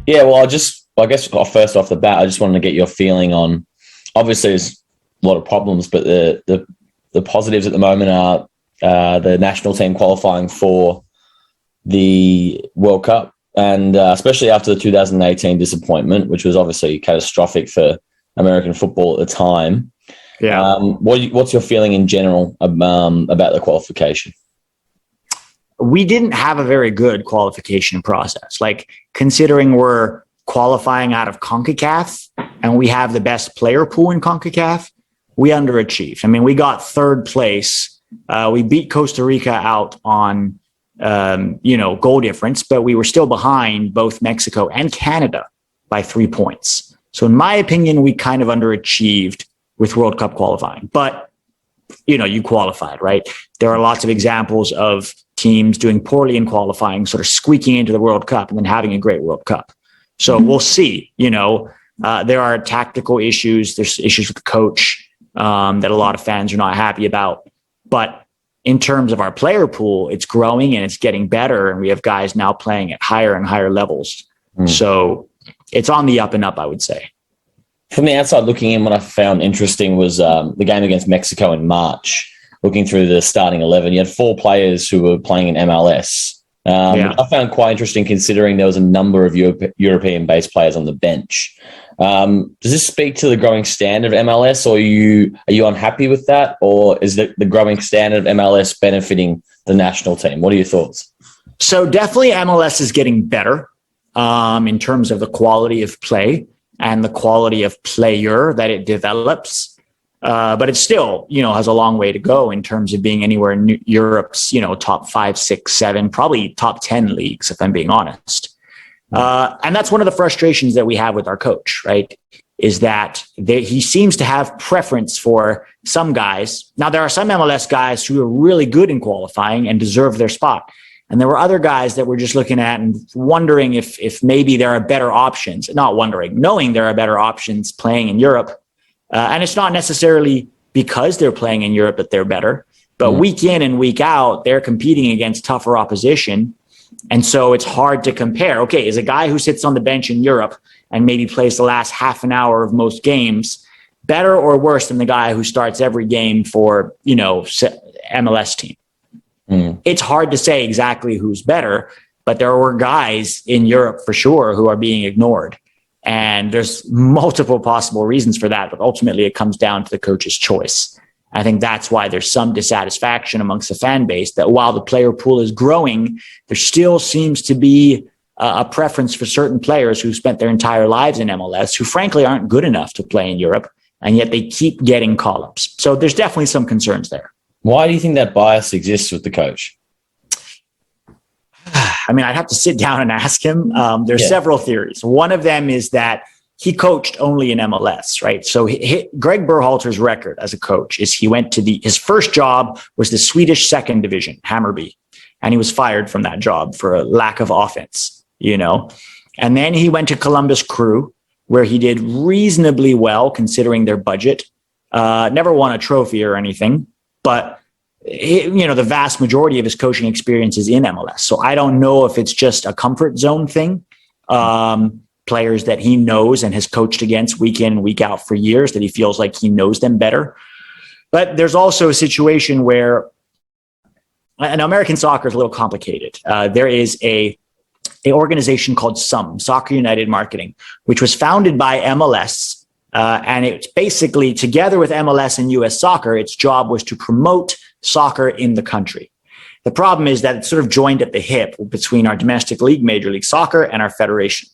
Yeah, well, I guess first off the bat, I just wanted to get your feeling on. Obviously, there's a lot of problems, but the positives at the moment are the national team qualifying for the World Cup, and especially after the 2018 disappointment, which was obviously catastrophic for American football at the time. Yeah. What's your feeling in general about the qualification? We didn't have a very good qualification process. Like, considering we're qualifying out of CONCACAF and we have the best player pool in CONCACAF, we underachieved. I mean, we got third place. We beat Costa Rica out on, goal difference, but we were still behind both Mexico and Canada by 3 points. So in my opinion, we kind of underachieved with World Cup qualifying, but you qualified, right? There are lots of examples of teams doing poorly in qualifying, sort of squeaking into the World Cup and then having a great World Cup. So we'll see. There are tactical issues. There's issues with the coach that a lot of fans are not happy about. But in terms of our player pool, it's growing and it's getting better. And we have guys now playing at higher and higher levels. So it's on the up and up, I would say. From the outside looking in, what I found interesting was the game against Mexico in March. Looking through the starting 11, you had 4 players who were playing in MLS. I found quite interesting considering there was a number of European-based players on the bench. Does this speak to the growing standard of MLS, or are you unhappy with that, or is the growing standard of MLS benefiting the national team? What are your thoughts? So definitely MLS is getting better in terms of the quality of play and the quality of player that it develops. But it still, has a long way to go in terms of being anywhere in Europe's, top 5, 6, 7, probably top 10 leagues, if I'm being honest. And that's one of the frustrations that we have with our coach, right? Is that he seems to have preference for some guys. Now, there are some MLS guys who are really good in qualifying and deserve their spot. And there were other guys that we're just looking at and wondering if maybe there are better options, knowing there are better options playing in Europe. And it's not necessarily because they're playing in Europe that they're better, but week in and week out, they're competing against tougher opposition. And so it's hard to compare. Okay, is a guy who sits on the bench in Europe and maybe plays the last half an hour of most games better or worse than the guy who starts every game for, MLS team? It's hard to say exactly who's better, but there were guys in Europe for sure who are being ignored. And there's multiple possible reasons for that, but ultimately it comes down to the coach's choice. I think that's why there's some dissatisfaction amongst the fan base that while the player pool is growing, there still seems to be a preference for certain players who spent their entire lives in MLS who frankly aren't good enough to play in Europe, and yet they keep getting call-ups. So there's definitely some concerns there. Why do you think that bias exists with the coach? I mean, I'd have to sit down and ask him. There's several theories. One of them is that he coached only in MLS, right? So Greg Berhalter's record as a coach is he went to his first job was the Swedish second division, Hammarby, and he was fired from that job for a lack of offense, And then he went to Columbus Crew, where he did reasonably well considering their budget. Never won a trophy or anything, but the vast majority of his coaching experience is in MLS. So I don't know if it's just a comfort zone thing. Players that he knows and has coached against week in and week out for years, that he feels like he knows them better. But there's also a situation where, and American soccer is a little complicated. There is a organization called Soccer United Marketing, which was founded by MLS. And it's basically, together with MLS and US Soccer, its job was to promote soccer in the country. The problem is that it's sort of joined at the hip between our domestic league, Major League Soccer, and our federation.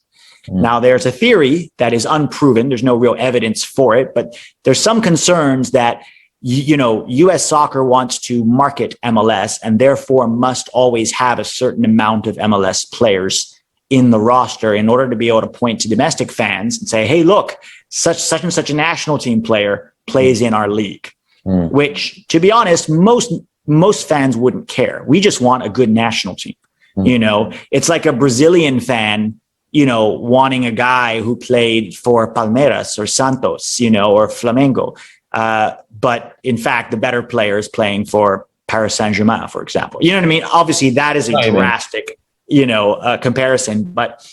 Now, there's a theory that is unproven. There's no real evidence for it, but there's some concerns that, US Soccer wants to market MLS and therefore must always have a certain amount of MLS players in the roster in order to be able to point to domestic fans and say, hey, look, such and such a national team player plays in our league, which, to be honest, most fans wouldn't care. We just want a good national team. It's like a Brazilian fan, wanting a guy who played for Palmeiras or Santos, or Flamengo. But in fact, the better player is playing for Paris Saint-Germain, for example. You know what I mean? Obviously, that is a drastic, comparison. But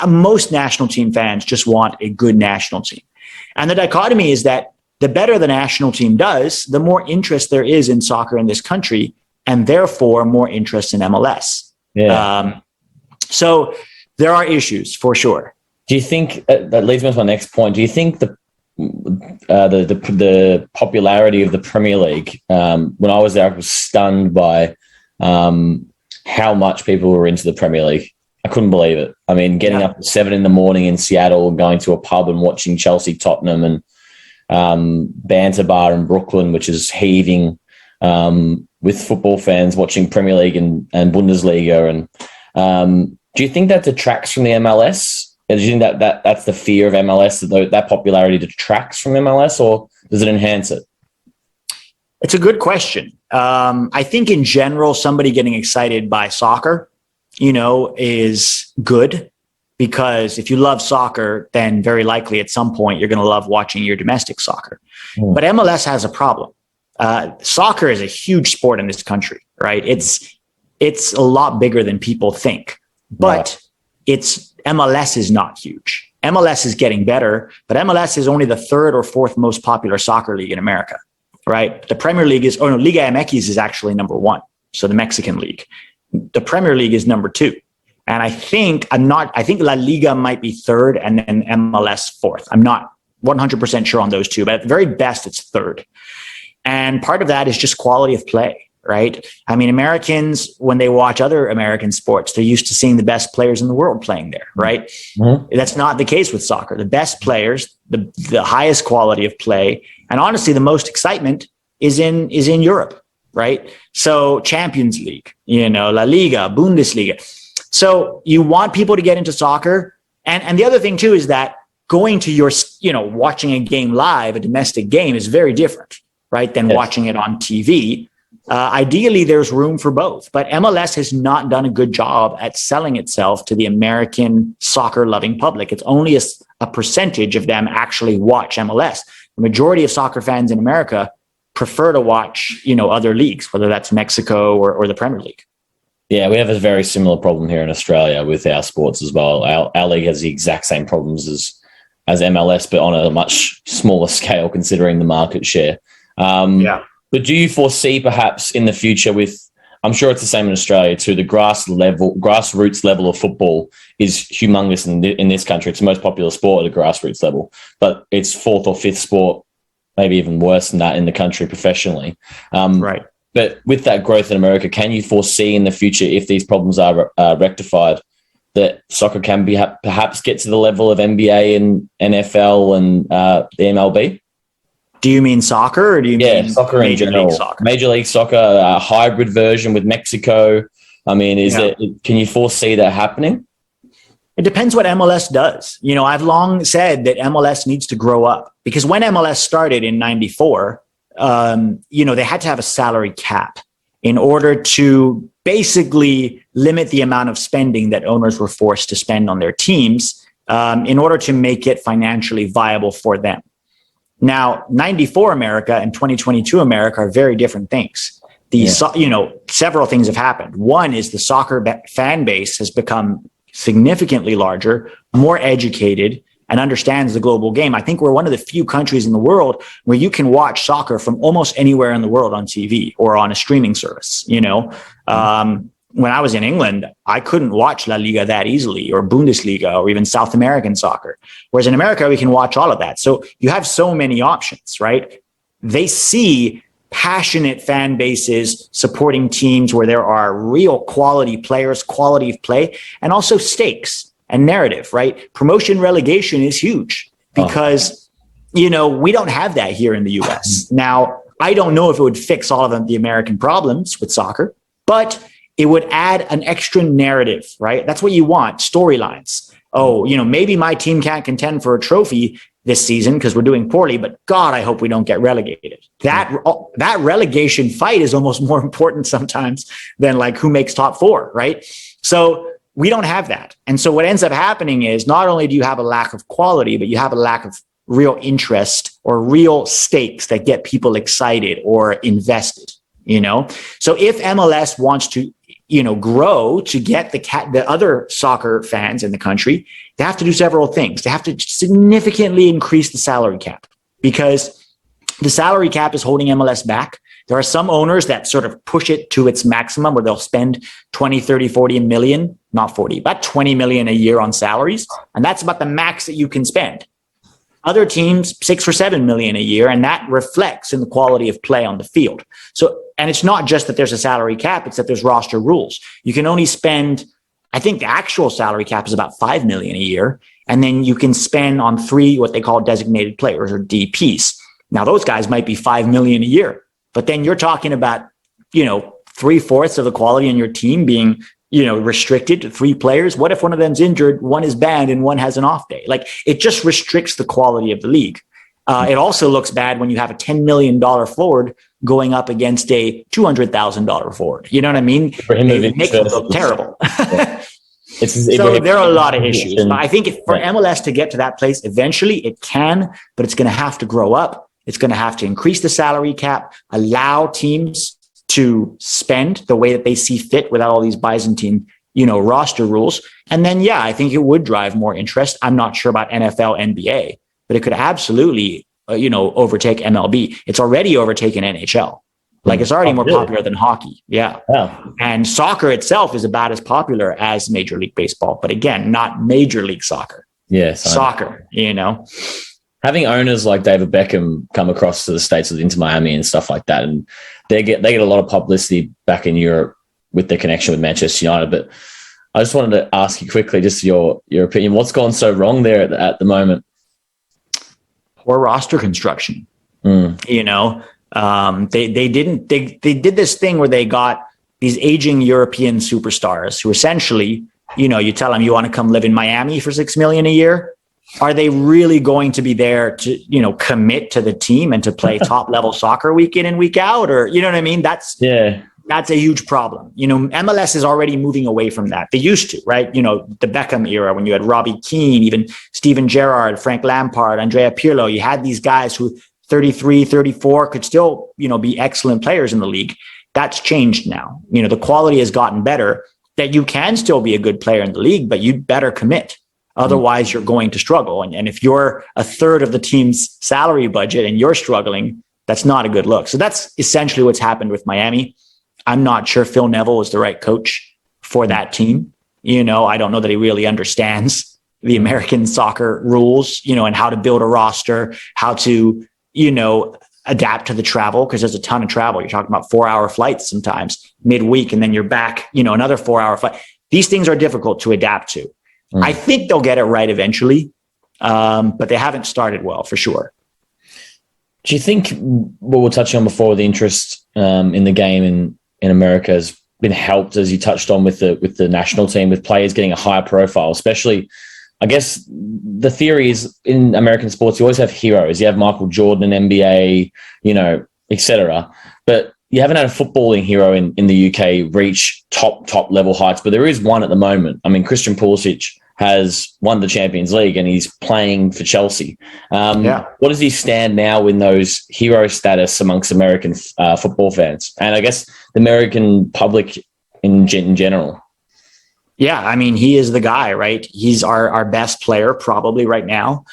Most national team fans just want a good national team. And the dichotomy is that the better the national team does, the more interest there is in soccer in this country, and therefore more interest in MLS. Yeah. So there are issues for sure. Do you think that leads me to my next point? Do you think the popularity of the Premier League? When I was there, I was stunned by how much people were into the Premier League. I couldn't believe it. I mean, getting up at 7 a.m. in Seattle, going to a pub and watching Chelsea, Tottenham, and Banter Bar in Brooklyn, which is heaving with football fans watching Premier League and Bundesliga. And do you think that detracts from the MLS? Do you think that's the fear of MLS, that popularity detracts from MLS, or does it enhance it? It's a good question. I think in general, somebody getting excited by soccer, is good, because if you love soccer, then very likely at some point you're going to love watching your domestic soccer. But MLS has a problem. Soccer is a huge sport in this country, right? It's a lot bigger than people think, but MLS is not huge. MLS is getting better, but MLS is only the third or fourth most popular soccer league in America, right? The Premier League Liga MX is actually number one. So the Mexican league. The Premier League is number two. And I think La Liga might be third and then MLS fourth. I'm not 100% sure on those two, but at the very best, it's third. And part of that is just quality of play, right? I mean, Americans, when they watch other American sports, they're used to seeing the best players in the world playing there, right? Mm-hmm. That's not the case with soccer. The best players, the highest quality of play, and honestly, the most excitement is in Europe. Right? So Champions League, La Liga, Bundesliga. So you want people to get into soccer. And the other thing too is that going to watching a game live, a domestic game, is very different, right? Than watching it on TV. Ideally, there's room for both. But MLS has not done a good job at selling itself to the American soccer loving public. It's only a percentage of them actually watch MLS. The majority of soccer fans in America prefer to watch, other leagues, whether that's Mexico or the Premier League. Yeah, we have a very similar problem here in Australia with our sports as well. Our league has the exact same problems as MLS, but on a much smaller scale, considering the market share. But do you foresee perhaps in the future I'm sure it's the same in Australia too, the grassroots level of football is humongous in this country. It's the most popular sport at a grassroots level, but it's fourth or fifth sport, maybe even worse than that in the country professionally. Right. But with that growth in America, can you foresee in the future, if these problems are rectified, that soccer can perhaps get to the level of NBA and NFL and the MLB? Do you mean soccer, or do you mean soccer in general? Major League Soccer, a hybrid version with Mexico. I mean, can you foresee that happening? It depends what MLS does. I've long said that MLS needs to grow up, because when MLS started in 94, they had to have a salary cap in order to basically limit the amount of spending that owners were forced to spend on their teams in order to make it financially viable for them. Now, 94 America and 2022 America are very different things. Several things have happened. One is the soccer fan base has become significantly larger, more educated, and understands the global game. I think we're one of the few countries in the world where you can watch soccer from almost anywhere in the world on TV or on a streaming service. When I was in England, I couldn't watch La Liga that easily, or Bundesliga, or even South American soccer. Whereas in America, we can watch all of that. So you have so many options, right? They see passionate fan bases supporting teams where there are real quality players, quality of play, and also stakes and narrative, right? Promotion relegation is huge because, we don't have that here in the US. Now, I don't know if it would fix all of the American problems with soccer, but it would add an extra narrative, right? That's what you want, storylines. Maybe my team can't contend for a trophy this season because we're doing poorly, but God, I hope we don't get relegated. That relegation fight is almost more important sometimes than like who makes top four, right? So we don't have that. And so what ends up happening is not only do you have a lack of quality, but you have a lack of real interest or real stakes that get people excited or invested, So if MLS wants to grow, to get the other soccer fans in the country, they have to do several things. They have to significantly increase the salary cap, because the salary cap is holding MLS back. There are some owners that sort of push it to its maximum, where they'll spend 20, 30, 40 million, not 40, but 20 million a year on salaries. And that's about the max that you can spend. Other teams, 6 or 7 million a year, and that reflects in the quality of play on the field. So, and it's not just that there's a salary cap, it's that there's roster rules. You can only spend, I think the actual salary cap is about 5 million a year. And then you can spend on 3, what they call designated players, or DPs. Now, those guys might be 5 million a year, but then you're talking about, 3/4 of the quality in your team being, restricted to 3 players. What if one of them's injured, one is banned, and one has an off day? Like, it just restricts the quality of the league. It also looks bad when you have a $10 million forward going up against a $200,000 forward. You know what I mean? It makes them look terrible. Yeah. So there are a lot of issues. But I think for MLS to get to that place, eventually it can, but it's going to have to grow up. It's going to have to increase the salary cap, allow teams to spend the way that they see fit without all these Byzantine, roster rules. And then, I think it would drive more interest. I'm not sure about NFL, NBA, but it could absolutely, overtake MLB. It's already overtaken NHL. Like, it's already more popular than hockey. Yeah. And soccer itself is about as popular as Major League Baseball, but again, not Major League Soccer. Yes. Soccer, Having owners like David Beckham come across to the States, into Miami and stuff like that, and they get a lot of publicity back in Europe with their connection with Manchester United. But I just wanted to ask you quickly, just your opinion. What's gone so wrong there at the moment? Poor roster construction. They did this thing where they got these aging European superstars who essentially, you tell them you want to come live in Miami for $6 million a year. Are they really going to be there to, commit to the team and to play top level soccer week in and week out? Or, you know what I mean? That's a huge problem. MLS is already moving away from that. They used to, right? The Beckham era, when you had Robbie Keane, even Steven Gerrard, Frank Lampard, Andrea Pirlo, you had these guys who 33, 34 could still, be excellent players in the league. That's changed now. The quality has gotten better, that you can still be a good player in the league, but you'd better commit. Otherwise, you're going to struggle. And if you're a third of the team's salary budget and you're struggling, that's not a good look. So that's essentially what's happened with Miami. I'm not sure Phil Neville is the right coach for that team. I don't know that he really understands the American soccer rules, and how to build a roster, how to, adapt to the travel, because there's a ton of travel. You're talking about 4-hour flights sometimes midweek, and then you're back, another 4-hour flight. These things are difficult to adapt to. I think they'll get it right eventually, but they haven't started well, for sure. Do you think what we're touching on before, the interest in the game in America has been helped, as you touched on, with the national team, with players getting a higher profile? Especially, I guess the theory is, in American sports, you always have heroes. You have Michael Jordan in NBA, etc. But you haven't had a footballing hero in the UK reach top level heights. But there is one at the moment. I mean, Christian Pulisic has won the Champions League and he's playing for Chelsea. What does he stand now in those hero status amongst American football fans, and I guess the American public in general? Yeah, I mean, he is the guy, right? He's our best player probably right now.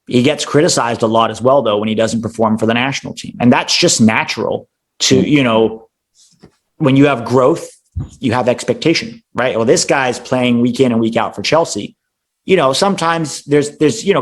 He gets criticized a lot as well, though, when he doesn't perform for the national team. And that's just natural to, when you have growth, you have expectation, right? Well, this guy's playing week in and week out for Chelsea. Sometimes there's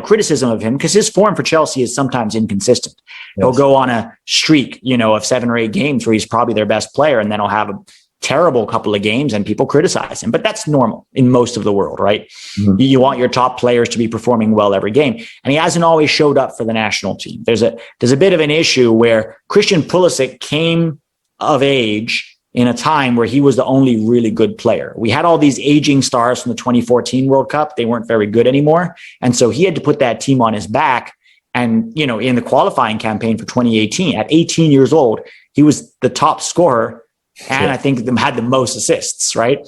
criticism of him because his form for Chelsea is sometimes inconsistent. Yes. He'll go on a streak, of 7 or 8 games where he's probably their best player, and then he'll have a terrible couple of games and people criticize him. But that's normal in most of the world, right? Mm-hmm. You want your top players to be performing well every game. And he hasn't always showed up for the national team. There's a bit of an issue where Christian Pulisic came of age in a time where he was the only really good player. We had all these aging stars from the 2014 World Cup. They weren't very good anymore. And so he had to put that team on his back. And, in the qualifying campaign for 2018, at 18 years old, he was the top scorer. And I think had the most assists, right?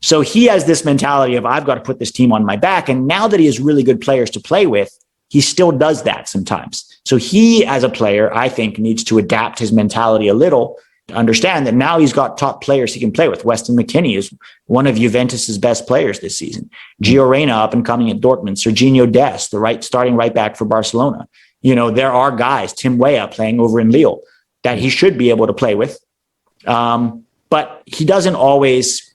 So he has this mentality of, I've got to put this team on my back. And now that he has really good players to play with, he still does that sometimes. So he, as a player, I think, needs to adapt his mentality a little to understand that now he's got top players he can play with. Weston McKennie is one of Juventus's best players this season. Gio Reyna up and coming at Dortmund. Serginho Dest, starting right back for Barcelona. There are guys, Tim Weah playing over in Lille, that he should be able to play with. But he doesn't always.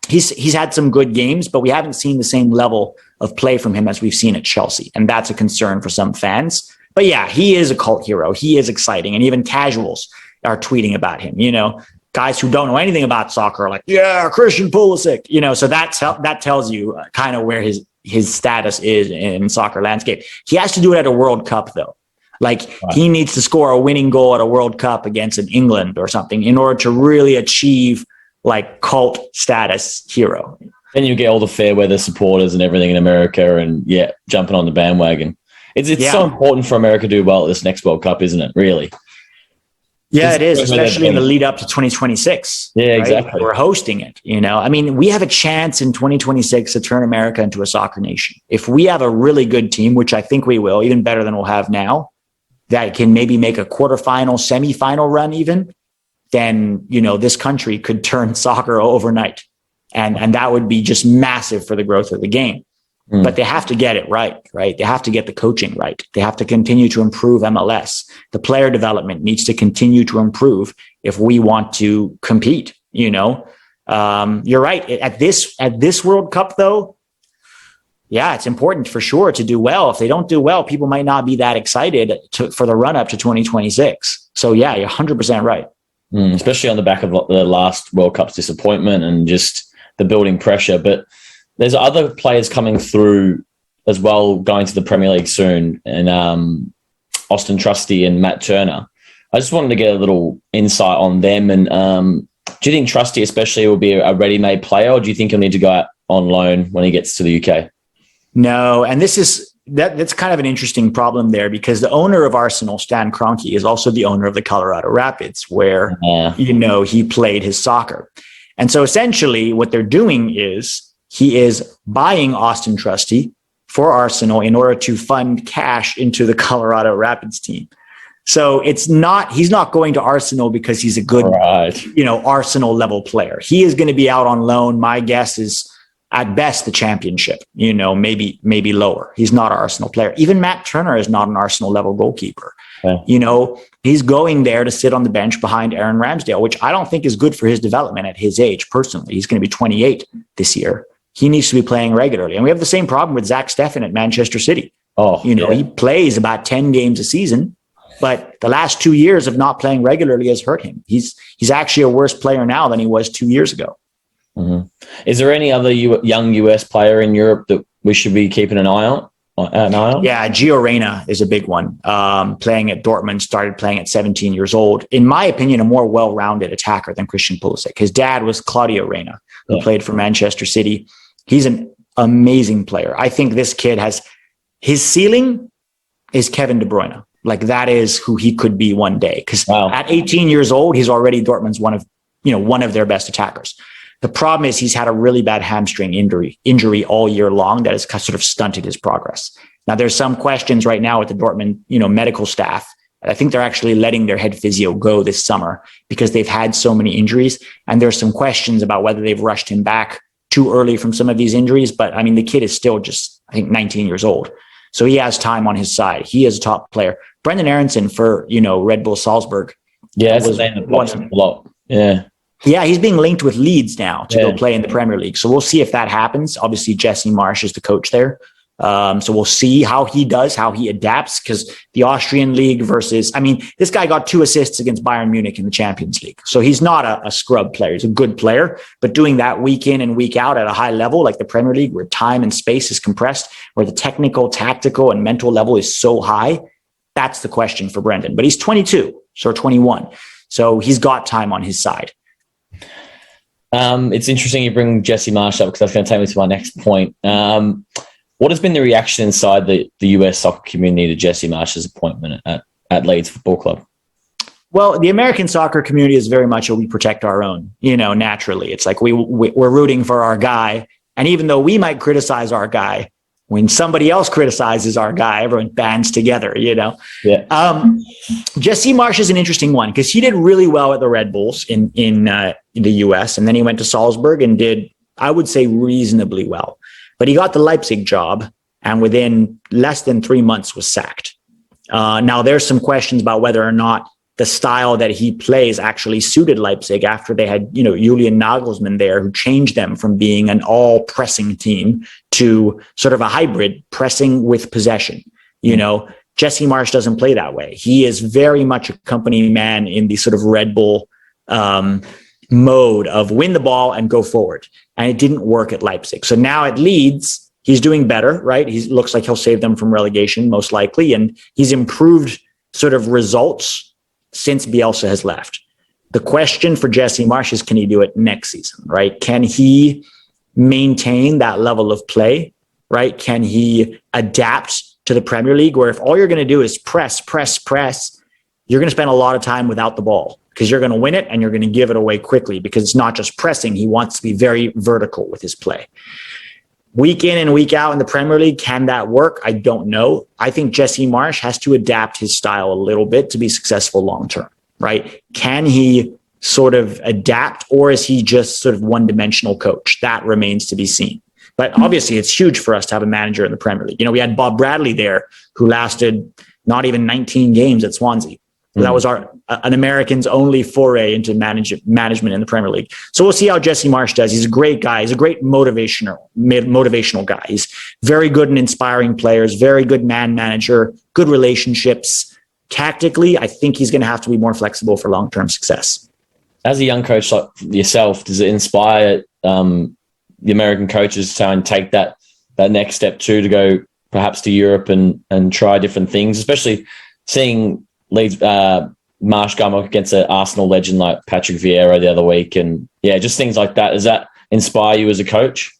He's had some good games, but we haven't seen the same level of play from him as we've seen at Chelsea. And that's a concern for some fans. But yeah, he is a cult hero. He is exciting. And even casuals are tweeting about him. Guys who don't know anything about soccer are like, yeah, Christian Pulisic. So that tells you kind of where his status is in soccer landscape. He has to do it at a World Cup, though. He needs to score a winning goal at a World Cup against an England or something in order to really achieve cult status hero. Then you get all the fair weather supporters and everything in America and jumping on the bandwagon. It's so important for America to do well at this next World Cup, isn't it? Really? Yeah, it is, especially in the lead up to 2026. Yeah, right? exactly. We're hosting it. We have a chance in 2026 to turn America into a soccer nation. If we have a really good team, which I think we will, even better than we'll have now, that can maybe make a quarterfinal, semifinal run even, then, this country could turn soccer overnight. And that would be just massive for the growth of the game. But they have to get it right? They have to get the coaching right. They have to continue to improve MLS. The player development needs to continue to improve if we want to compete, You're right. At this World Cup, though, it's important for sure to do well. If they don't do well, people might not be that excited for the run up to 2026. So you're 100% right. Especially on the back of the last World Cup's disappointment and just the building pressure. But there's other players coming through as well, going to the Premier League soon, and Austin Trusty and Matt Turner. I just wanted to get a little insight on them. And do you think Trusty especially will be a ready-made player, or do you think he'll need to go out on loan when he gets to the UK? No, and that's kind of an interesting problem there, because the owner of Arsenal, Stan Kroenke, is also the owner of the Colorado Rapids, where he played his soccer. And so essentially what they're doing is he is buying Austin Trusty for Arsenal in order to fund cash into the Colorado Rapids team. So he's not going to Arsenal because he's a good, Arsenal level player. He is going to be out on loan. My guess is at best the championship, maybe lower. He's not an Arsenal player. Even Matt Turner is not an Arsenal level goalkeeper. Yeah. He's going there to sit on the bench behind Aaron Ramsdale, which I don't think is good for his development at his age. Personally, he's going to be 28 this year. He needs to be playing regularly. And we have the same problem with Zach Steffen at Manchester City. He plays about 10 games a season, but the last 2 years of not playing regularly has hurt him. He's actually a worse player now than he was 2 years ago. Mm-hmm. Is there any other young US player in Europe that we should be keeping an eye on? Yeah, Gio Reyna is a big one. Playing at Dortmund, started playing at 17 years old. In my opinion, a more well-rounded attacker than Christian Pulisic. His dad was Claudio Reyna, who played for Manchester City. He's an amazing player. I think this kid his ceiling is Kevin De Bruyne. That is who he could be one day. Because at 18 years old, he's already Dortmund's one of their best attackers. The problem is he's had a really bad hamstring injury all year long that has sort of stunted his progress. Now, there's some questions right now with the Dortmund, medical staff. I think they're actually letting their head physio go this summer because they've had so many injuries. And there's some questions about whether they've rushed him back too early from some of these injuries. But the kid is still just, I think, 19 years old. So he has time on his side. He is a top player. Brendan Aronson for, Red Bull Salzburg. Yeah, that's the name that pops up a lot. Yeah. Yeah, he's being linked with Leeds now to go play in the Premier League. So we'll see if that happens. Obviously, Jesse Marsch is the coach there. So we'll see how he does, how he adapts, because the Austrian league versus, this guy got 2 assists against Bayern Munich in the Champions League. So he's not a scrub player. He's a good player, but doing that week in and week out at a high level, like the Premier League, where time and space is compressed, where the technical, tactical, and mental level is so high, that's the question for Brendan. But he's 22, so 21. So he's got time on his side. It's interesting you bring Jesse Marsch up because that's going to take me to my next point. What has been the reaction inside the US soccer community to Jesse Marsch's appointment at Leeds Football Club? Well, the American soccer community is very much a we protect our own, naturally. It's like we're rooting for our guy. And even though we might criticize our guy, when somebody else criticizes our guy, everyone bands together, Yeah. Jesse Marsch is an interesting one because he did really well at the Red Bulls in the US. And then he went to Salzburg and did, I would say, reasonably well. But he got the Leipzig job and within less than 3 months was sacked. Now, there's some questions about whether or not the style that he plays actually suited Leipzig after they had, Julian Nagelsmann there, who changed them from being an all pressing team to sort of a hybrid pressing with possession. Jesse Marsch doesn't play that way. He is very much a company man in the sort of Red Bull mode of win the ball and go forward. And it didn't work at Leipzig. So now at Leeds, he's doing better, right? He looks like he'll save them from relegation, most likely. And he's improved sort of results since Bielsa has left. The question for Jesse Marsch is, can he do it next season, right? Can he maintain that level of play, right? Can he adapt to the Premier League, where if all you're going to do is press, you're going to spend a lot of time without the ball because you're going to win it and you're going to give it away quickly because it's not just pressing. He wants to be very vertical with his play. Week in and week out in the Premier League, can that work? I don't know. I think Jesse Marsch has to adapt his style a little bit to be successful long-term, right? Can he sort of adapt, or is he just sort of one-dimensional coach? That remains to be seen. But obviously, it's huge for us to have a manager in the Premier League. We had Bob Bradley there, who lasted not even 19 games at Swansea. That was an American's only foray into management in the Premier League. So we'll see how Jesse Marsch does. He's a great guy. He's a great motivational guy. He's very good in inspiring players, very good man manager, good relationships. Tactically, I think he's going to have to be more flexible for long-term success. As a young coach like yourself, does it inspire the American coaches to try and take that next step too, to go perhaps to Europe and try different things, especially seeing Leeds Marsch come up against an Arsenal legend like Patrick Vieira the other week, and just things like that. Does that inspire you as a coach?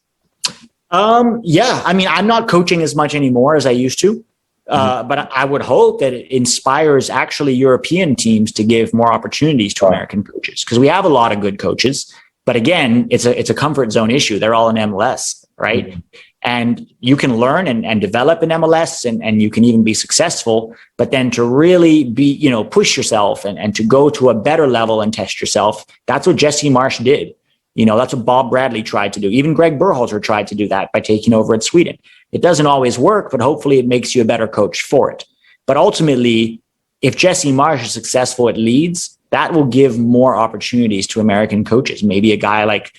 Yeah, I mean, I'm not coaching as much anymore as I used to, but I would hope that it inspires actually European teams to give more opportunities to American coaches, because we have a lot of good coaches. But again, it's a comfort zone issue. They're all in MLS, right? Mm-hmm. And you can learn and develop in MLS and you can even be successful, but then to really be, push yourself and to go to a better level and test yourself. That's what Jesse Marsch did. That's what Bob Bradley tried to do. Even Greg Berhalter tried to do that by taking over at Sweden. It doesn't always work, but hopefully it makes you a better coach for it. But ultimately, if Jesse Marsch is successful at Leeds, that will give more opportunities to American coaches. Maybe a guy like,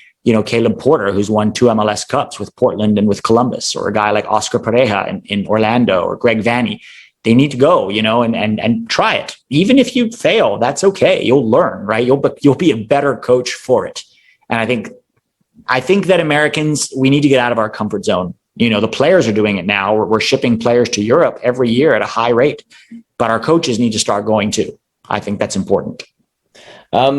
Caleb Porter, who's won 2 MLS Cups with Portland and with Columbus, or a guy like Oscar Pareja in Orlando, or Greg Vanny. They need to go, and try it. Even if you fail, that's okay. You'll learn, right? You'll be a better coach for it. And I think that Americans, we need to get out of our comfort zone. The players are doing it now. We're shipping players to Europe every year at a high rate, but our coaches need to start going too. I think that's important. How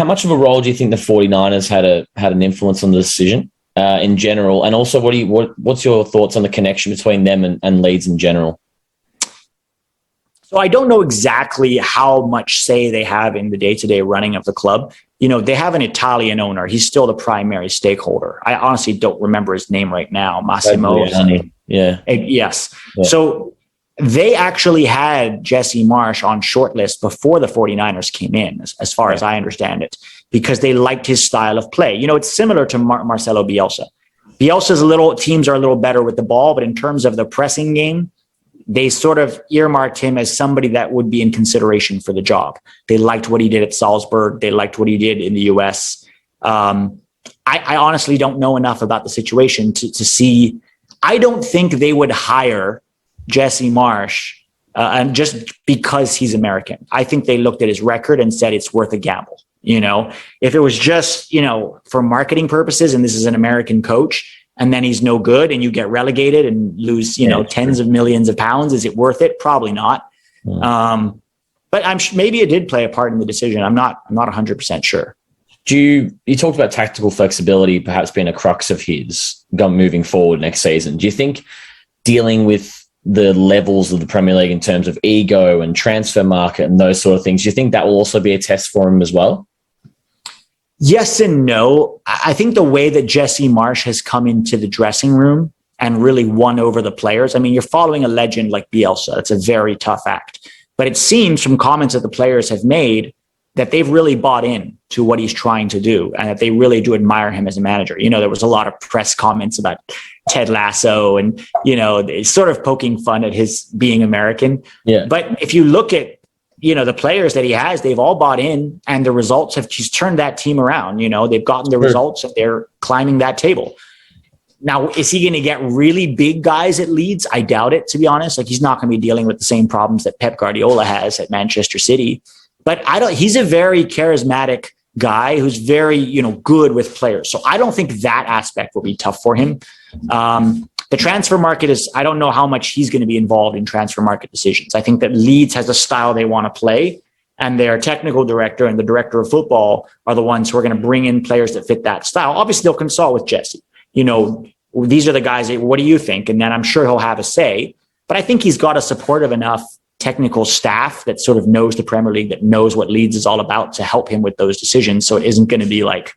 much of a role do you think the 49ers had an influence on the decision in general? And also, what's your thoughts on the connection between them and Leeds in general? So I don't know exactly how much say they have in the day-to-day running of the club. They have an Italian owner. He's still the primary stakeholder. I honestly don't remember his name right now. Massimo. Yeah. Yes. Yeah. So they actually had Jesse Marsch on shortlist before the 49ers came in, as far as I understand it, because they liked his style of play. It's similar to Marcelo Bielsa. Bielsa's teams are a little better with the ball, but in terms of the pressing game, they sort of earmarked him as somebody that would be in consideration for the job. They liked what he did at Salzburg. They liked what he did in the US. I honestly don't know enough about the situation to see. I don't think they would hire Jesse Marsch and just because he's American. I think they looked at his record and said it's worth a gamble. If it was just, for marketing purposes and this is an American coach, and then he's no good and you get relegated and lose, tens of millions of pounds, is it worth it? Probably not. Yeah. But maybe it did play a part in the decision. I'm not 100% sure. You talked about tactical flexibility perhaps being a crux of his moving forward next season. Do you think dealing with the levels of the Premier League in terms of ego and transfer market and those sort of things, do you think that will also be a test for him as well? Yes and no. I think the way that Jesse Marsch has come into the dressing room and really won over the players. I mean, you're following a legend like Bielsa. It's a very tough act. But it seems from comments that the players have made that they've really bought in to what he's trying to do and that they really do admire him as a manager. You know, there was a lot of press comments about Ted Lasso and, you know, sort of poking fun at his being American. Yeah. But if you look at, you know, the players that he has, they've all bought in and the results have just turned that team around. You know, they've gotten the results and they're climbing that table. Now, is he going to get really big guys at Leeds? I doubt it, to be honest. Like, he's not going to be dealing with the same problems that Pep Guardiola has at Manchester City. But he's a very charismatic guy who's very, you know, good with players. So I don't think that aspect will be tough for him. The transfer market I don't know how much he's going to be involved in transfer market decisions. I think that Leeds has a style they want to play, and their technical director and the director of football are the ones who are going to bring in players that fit that style. Obviously, they'll consult with Jesse. You know, these are the guys that, what do you think? And then I'm sure he'll have a say. But I think he's got a supportive enough technical staff that sort of knows the Premier League, that knows what Leeds is all about to help him with those decisions. So it isn't going to be like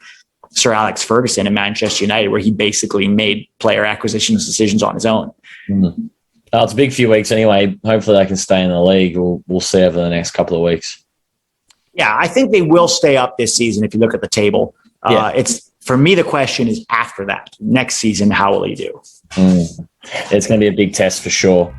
Sir Alex Ferguson at Manchester United, where he basically made player acquisitions decisions on his own. Mm. It's a big few weeks anyway. Hopefully they can stay in the league. We'll see over the next couple of weeks. Yeah, I think they will stay up this season if you look at the table. For me, the question is after that, next season, how will he do? It's going to be a big test for sure.